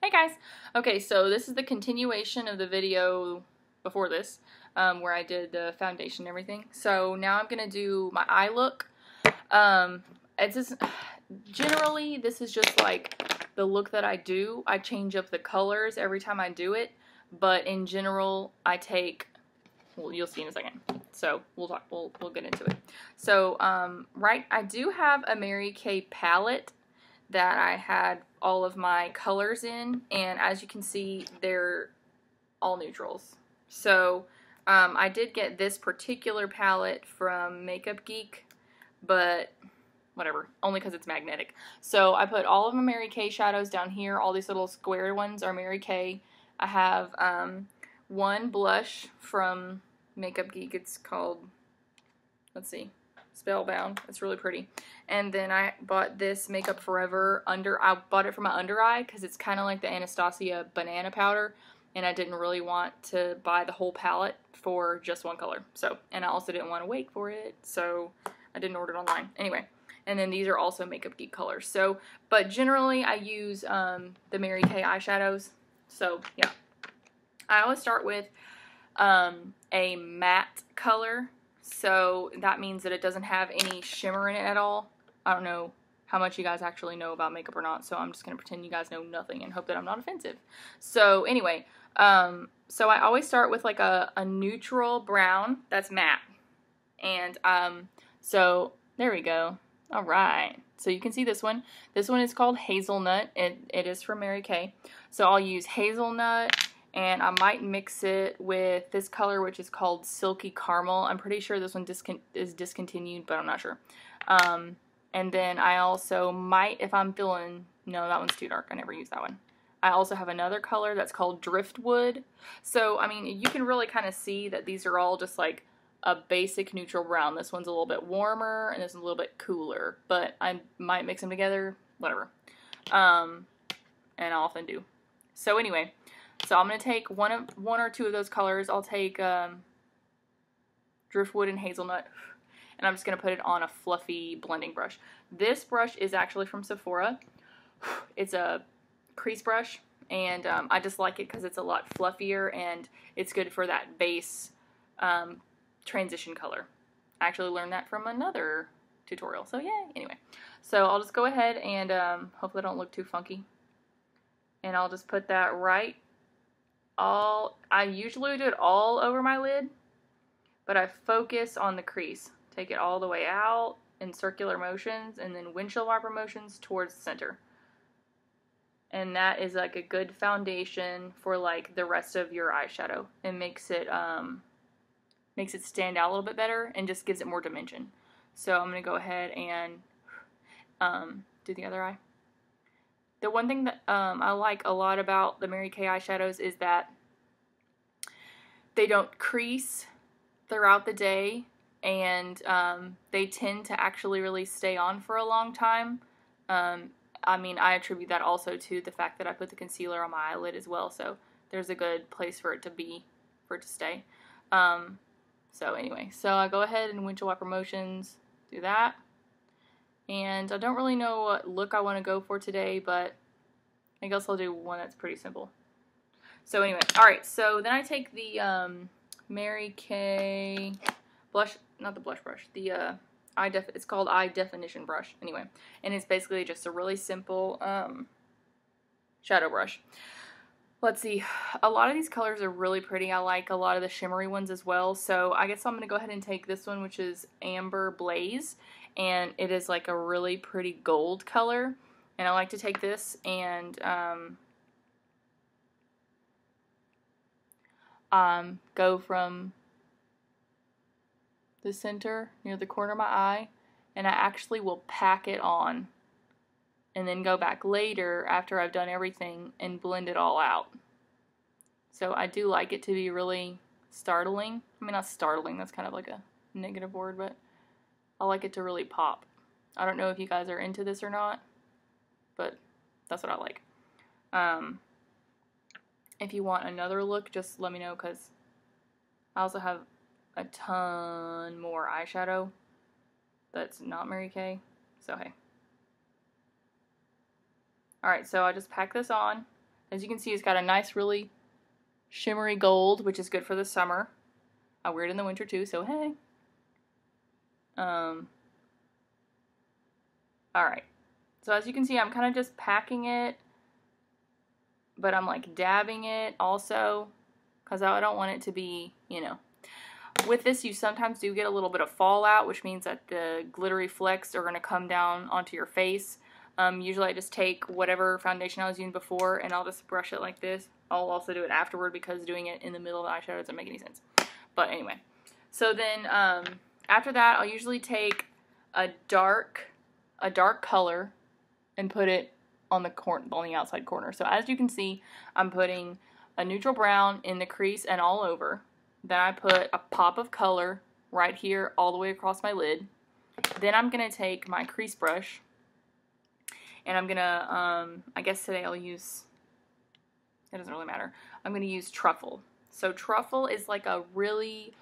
Hey guys! Okay, so this is the continuation of the video before this, where I did the foundation and everything. So now I'm going to do my eye look. It's just, generally, this is just like the look that I do. I change up the colors every time I do it, but in general, I take, well, you'll see in a second. So we'll get into it. So, I do have a Mary Kay palette that I had all of my colors in, and as you can see, they're all neutrals. So I did get this particular palette from Makeup Geek, but whatever, only because it's magnetic. So I put all of my Mary Kay shadows down here. All these little square ones are Mary Kay. I have one blush from Makeup Geek. It's called, let's see, Spellbound. It's really pretty. And then I bought this Makeup Forever I bought it for my under eye because it's kind of like the Anastasia banana powder, and I didn't really want to buy the whole palette for just one color. So, and I also didn't want to wait for it, so I didn't order it online. Anyway, and then these are also Makeup Geek colors. So, but generally I use the Mary Kay eyeshadows. So, yeah. I always start with a matte color. So that means that it doesn't have any shimmer in it at all. I don't know how much you guys actually know about makeup or not, so I'm just going to pretend you guys know nothing and hope that I'm not offensive. So anyway, so I always start with like a neutral brown that's matte. And so there we go. All right. So you can see this one. This one is called Hazelnut. It is from Mary Kay. So I'll use Hazelnut, and I might mix it with this color, which is called Silky Caramel. I'm pretty sure this one is discontinued, but I'm not sure. And then I also might, if I'm feeling, no, that one's too dark. I never use that one. I also have another color that's called Driftwood. So, I mean, you can really kind of see that these are all just like a basic neutral brown. This one's a little bit warmer, and this one's a little bit cooler. But I might mix them together, whatever. And I often do. So anyway, so I'm going to take one or two of those colors. I'll take Driftwood and Hazelnut, and I'm just going to put it on a fluffy blending brush. This brush is actually from Sephora. It's a crease brush, and I just like it because it's a lot fluffier, and it's good for that base transition color. I actually learned that from another tutorial, so yay. Anyway, so I'll just go ahead and hopefully I don't look too funky. And I'll just put that right I usually do it all over my lid, but I focus on the crease. Take it all the way out in circular motions, and then windshield wiper motions towards the center. And that is like a good foundation for like the rest of your eyeshadow. It makes it stand out a little bit better and just gives it more dimension. So I'm going to go ahead and do the other eye. The one thing that I like a lot about the Mary Kay eyeshadows is that they don't crease throughout the day, and they tend to actually really stay on for a long time. I mean, I attribute that also to the fact that I put the concealer on my eyelid as well, so there's a good place for it to stay. So anyway, so I go ahead and windshield wiper motions, do that. And I don't really know what look I want to go for today, but I guess I'll do one that's pretty simple. So anyway, alright, so then I take the Mary Kay blush, not the blush brush, the it's called Eye Definition Brush, anyway. And it's basically just a really simple shadow brush. Let's see, a lot of these colors are really pretty. I like a lot of the shimmery ones as well, so I guess I'm going to go ahead and take this one, which is Amber Blaze. And it is like a really pretty gold color, and I like to take this and go from the center near the corner of my eye, and I actually will pack it on and then go back later after I've done everything and blend it all out. So I do like it to be really startling. I mean, not startling, that's kind of like a negative word, but I like it to really pop. I don't know if you guys are into this or not, but that's what I like. If you want another look, just let me know, because I also have a ton more eyeshadow that's not Mary Kay, so hey. Alright, so I just pack this on. As you can see, it's got a nice, really shimmery gold, which is good for the summer. I wear it in the winter too, so hey. Alright. So as you can see, I'm kind of just packing it, but I'm like dabbing it also, because I don't want it to be, you know. With this, you sometimes do get a little bit of fallout, which means that the glittery flecks are going to come down onto your face. Usually I just take whatever foundation I was using before and I'll just brush it like this. I'll also do it afterward because doing it in the middle of the eyeshadow doesn't make any sense. But anyway, so then after that, I'll usually take a dark color and put it on the outside corner. So as you can see, I'm putting a neutral brown in the crease and all over. Then I put a pop of color right here all the way across my lid. Then I'm going to take my crease brush and I'm going to, I guess today I'll use, it doesn't really matter, I'm going to use Truffle. So Truffle is like a really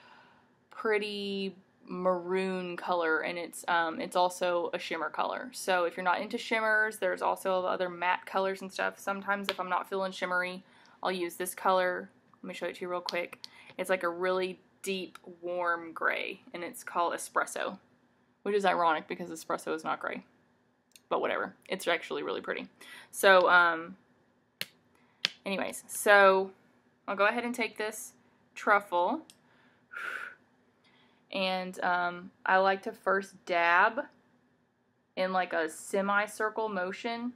pretty maroon color, and it's also a shimmer color. So if you're not into shimmers, there's also other matte colors and stuff. Sometimes if I'm not feeling shimmery, I'll use this color. Let me show it to you real quick. It's like a really deep, warm gray, and it's called Espresso, which is ironic because espresso is not gray. But whatever. It's actually really pretty. So, anyways, so I'll go ahead and take this Truffle, and I like to first dab in like a semicircle motion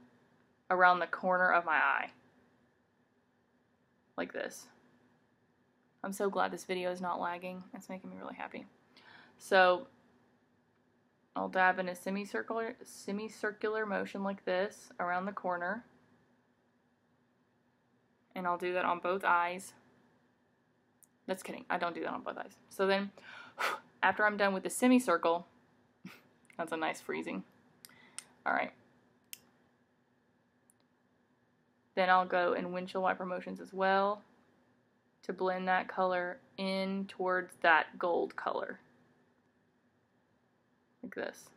around the corner of my eye. Like this. I'm so glad this video is not lagging. It's making me really happy. So I'll dab in a semicircular motion like this around the corner. And I'll do that on both eyes. Just kidding. I don't do that on both eyes. So then, after I'm done with the semicircle, that's a nice freezing. Alright. Then I'll go in windshield wiper motions as well to blend that color in towards that gold color. Like this.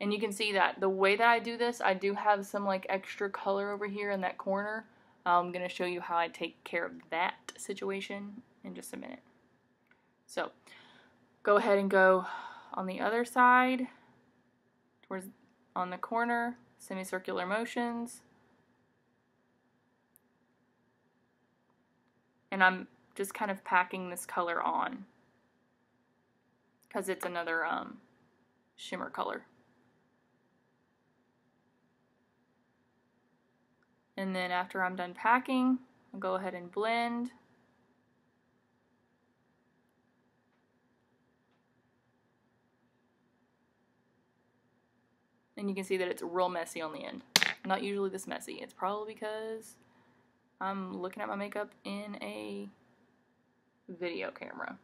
And you can see that the way that I do this, I do have some like extra color over here in that corner. I'm going to show you how I take care of that situation in just a minute. So, go ahead and go on the other side, towards on the corner, semicircular motions. And I'm just kind of packing this color on because it's another shimmer color. And then after I'm done packing, I'll go ahead and blend. And you can see that it's real messy on the end. Not usually this messy. It's probably because I'm looking at my makeup in a video camera.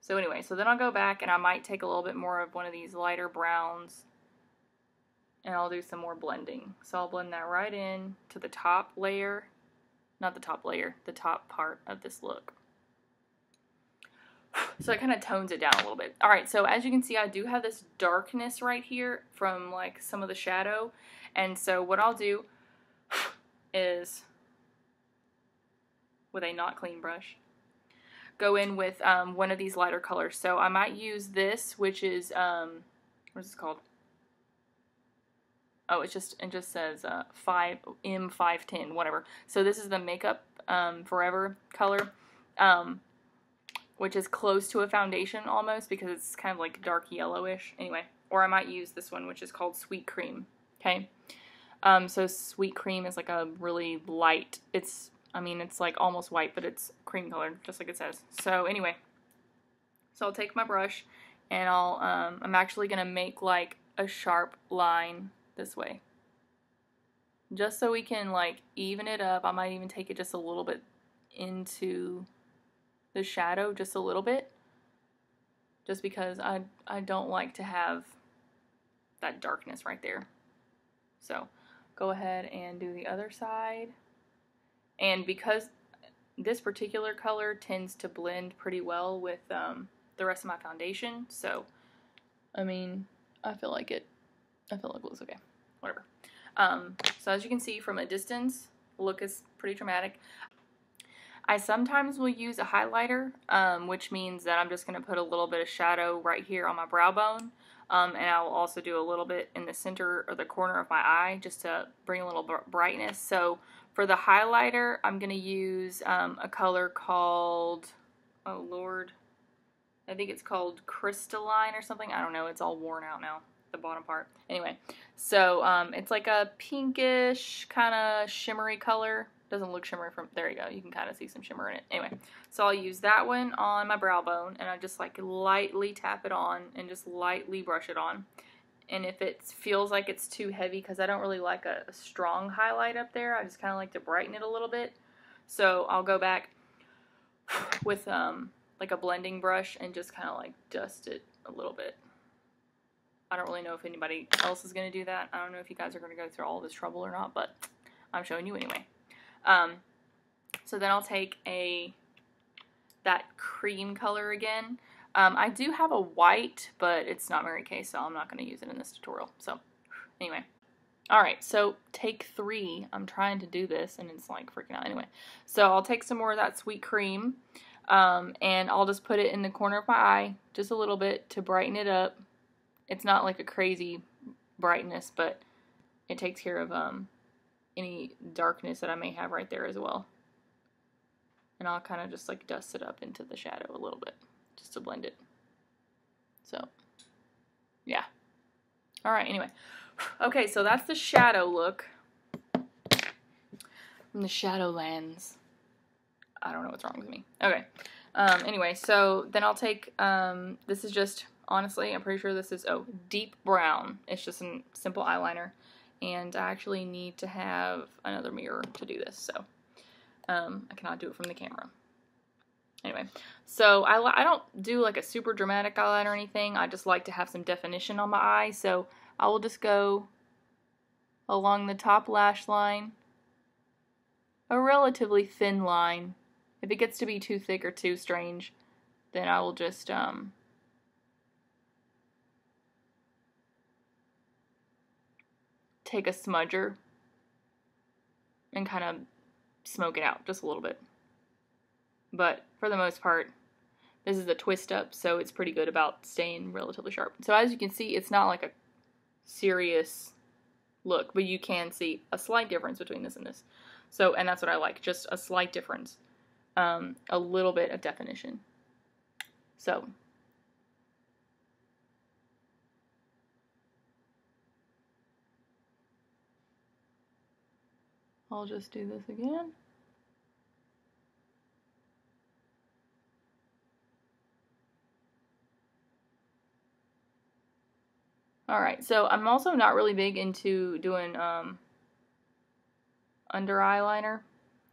So anyway, so then I'll go back and I might take a little bit more of one of these lighter browns and I'll do some more blending. So I'll blend that right in to the top layer, not the top layer, the top part of this look. So it kind of tones it down a little bit. Alright, so as you can see, I do have this darkness right here from like some of the shadow. And so what I'll do is, with a not clean brush, go in with one of these lighter colors. So I might use this, which is, what is this called? Oh, it just says M510, whatever. So this is the Makeup Forever color, which is close to a foundation almost because it's kind of like dark yellowish. Anyway, or I might use this one, which is called Sweet Cream. Okay, so Sweet Cream is like a really light. It's like almost white, but it's cream colored, just like it says. So anyway, so I'll take my brush and I'm actually gonna make like a sharp line this way, just so we can like even it up. I might even take it just a little bit into the shadow, just a little bit, just because I don't like to have that darkness right there. So go ahead and do the other side, and because this particular color tends to blend pretty well with the rest of my foundation, so I mean, I feel like it looks okay. Whatever. So as you can see from a distance, the look is pretty dramatic. I sometimes will use a highlighter, which means that I'm just going to put a little bit of shadow right here on my brow bone. And I will also do a little bit in the center or the corner of my eye just to bring a little brightness. So for the highlighter, I'm going to use a color called, oh Lord, I think it's called Crystalline or something. I don't know. It's all worn out now, the bottom part. Anyway, so it's like a pinkish kind of shimmery color. Doesn't look shimmery from, there you go. You can kind of see some shimmer in it. Anyway, so I'll use that one on my brow bone, and I just like lightly tap it on and just lightly brush it on. And if it feels like it's too heavy, because I don't really like a strong highlight up there, I just kind of like to brighten it a little bit. So I'll go back with like a blending brush and just kind of like dust it a little bit. I don't really know if anybody else is going to do that. I don't know if you guys are going to go through all this trouble or not, but I'm showing you anyway. So then I'll take that cream color again. I do have a white, but it's not Mary Kay, so I'm not going to use it in this tutorial. So anyway. Alright, so take 3. I'm trying to do this, and it's like freaking out. Anyway, so I'll take some more of that sweet cream, and I'll just put it in the corner of my eye, just a little bit to brighten it up. It's not like a crazy brightness, but it takes care of any darkness that I may have right there as well. And I'll kind of just like dust it up into the shadow a little bit, just to blend it. So, yeah. Alright, anyway. Okay, so that's the shadow look from the Shadowlands. I don't know what's wrong with me. Okay. Anyway, so then I'll take, this is just, honestly, I'm pretty sure this is, deep brown. It's just a simple eyeliner. And I actually need to have another mirror to do this, so I cannot do it from the camera. Anyway, so I don't do like a super dramatic eyeliner or anything. I just like to have some definition on my eye, so I will just go along the top lash line, a relatively thin line. If it gets to be too thick or too strange, then I will just take a smudger and kind of smoke it out just a little bit. But for the most part, this is a twist up, so it's pretty good about staying relatively sharp. So as you can see, it's not like a serious look, but you can see a slight difference between this and this. So, and that's what I like, just a slight difference. A little bit of definition. So, I'll just do this again. Alright, so I'm also not really big into doing under eyeliner.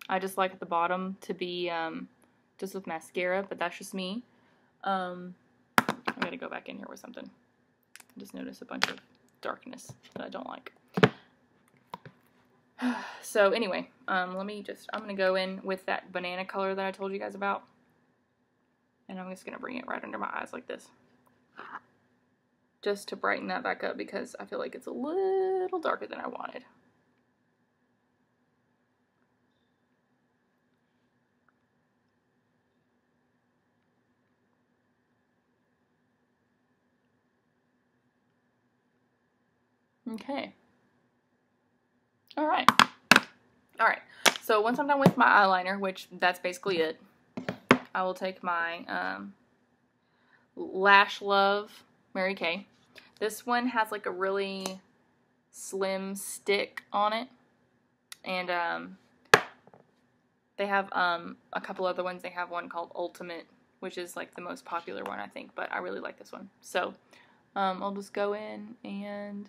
I just like at the bottom to be just with mascara, but that's just me. I'm going to go back in here with something. I just noticed a bunch of darkness that I don't like. So anyway, I'm going to go in with that banana color that I told you guys about. And I'm just going to bring it right under my eyes like this. Just to brighten that back up because I feel like it's a little darker than I wanted. Okay. Alright. Alright. So once I'm done with my eyeliner, which that's basically it, I will take my Lash Love Mary Kay. This one has like a really slim stick on it. And they have a couple other ones. They have one called Ultimate, which is like the most popular one, I think. But I really like this one. So I'll just go in and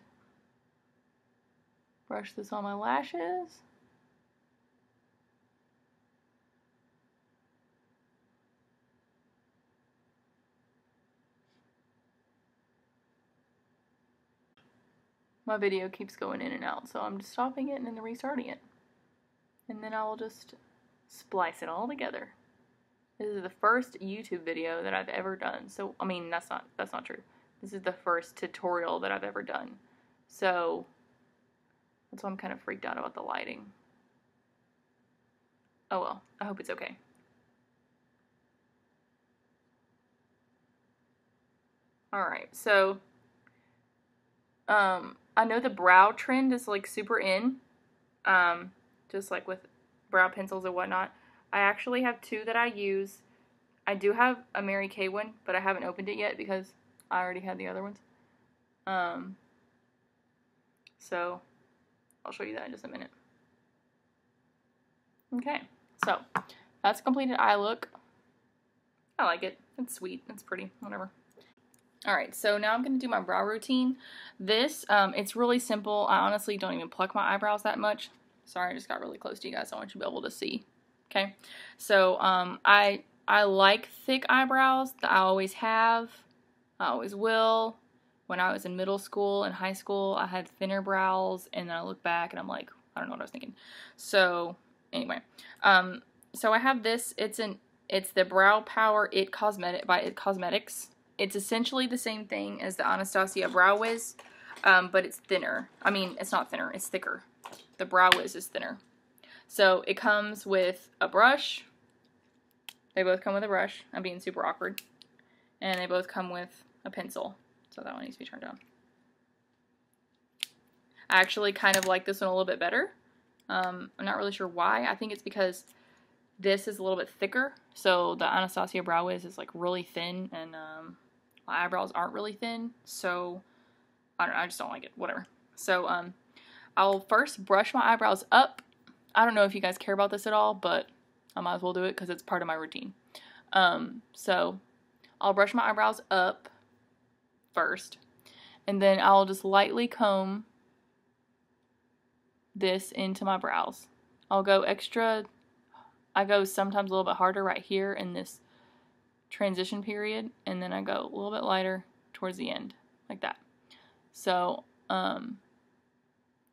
brush this on my lashes. My video keeps going in and out, so I'm just stopping it and then restarting it. And then I will just splice it all together. This is the first YouTube video that I've ever done. So, I mean, that's not true. This is the first tutorial that I've ever done. So that's why I'm kind of freaked out about the lighting. Oh well, I hope it's okay. Alright, so I know the brow trend is like super in, just like with brow pencils and whatnot. I actually have two that I use. I do have a Mary Kay one, but I haven't opened it yet because I already had the other ones. So I'll show you that in just a minute. Okay, so that's a completed eye look. I like it. It's sweet. It's pretty. Whatever. Alright, so now I'm going to do my brow routine. This, it's really simple. I honestly don't even pluck my eyebrows that much. Sorry, I just got really close to you guys. I want you to be able to see. Okay, so I like thick eyebrows. I always have. I always will. When I was in middle school and high school, I had thinner brows, and then I look back and I'm like, I don't know what I was thinking. So anyway, so I have this. It's the Brow Power It Cosmetic by It Cosmetics. It's essentially the same thing as the Anastasia Brow Wiz, but it's thinner. I mean, it's not thinner, it's thicker. The Brow Wiz is thinner. So it comes with a brush. They both come with a brush. I'm being super awkward. And they both come with a pencil. So that one needs to be turned on. I actually kind of like this one a little bit better. I'm not really sure why. I think it's because this is a little bit thicker. So the Anastasia Brow Wiz is like really thin, and my eyebrows aren't really thin, so I don't know, I just don't like it, whatever. So I'll first brush my eyebrows up. I don't know if you guys care about this at all, but I might as well do it because it's part of my routine. So I'll brush my eyebrows up first, and then I'll just lightly comb this into my brows. I'll go extra, I go sometimes a little bit harder right here in this transition period, and then I go a little bit lighter towards the end, like that. So,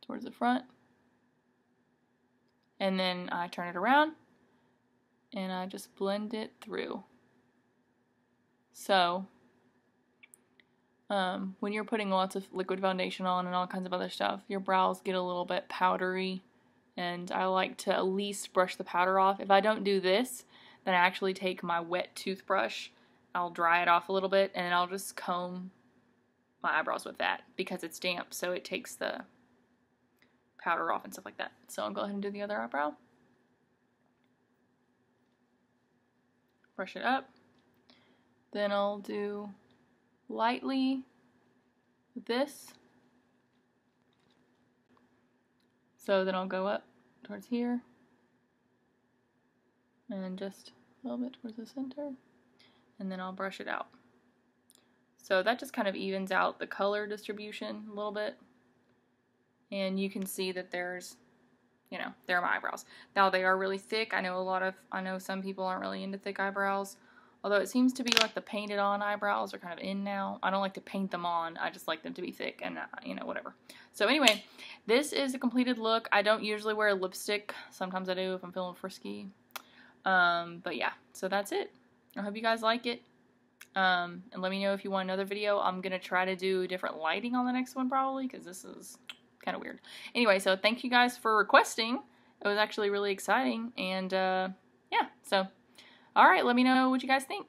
towards the front, and then I turn it around, and I just blend it through. So, when you're putting lots of liquid foundation on and all kinds of other stuff, your brows get a little bit powdery, and I like to at least brush the powder off. If I don't do this, then I actually take my wet toothbrush, I'll dry it off a little bit, and then I'll just comb my eyebrows with that because it's damp, so it takes the powder off and stuff like that. So I'll go ahead and do the other eyebrow. Brush it up. Then I'll do lightly this. So then I'll go up towards here, and just a little bit towards the center, and then I'll brush it out. So that just kind of evens out the color distribution a little bit, and you can see that there's, you know, there are my eyebrows. Now they are really thick. I know some people aren't really into thick eyebrows, although it seems to be like the painted on eyebrows are kind of in now. I don't like to paint them on, I just like them to be thick, and you know, whatever. So anyway, this is a completed look. I don't usually wear lipstick. Sometimes I do if I'm feeling frisky. But yeah, so that's it. I hope you guys like it. And let me know if you want another video. I'm going to try to do different lighting on the next one probably, because this is kind of weird. Anyway, so thank you guys for requesting. It was actually really exciting. And yeah, so alright, let me know what you guys think.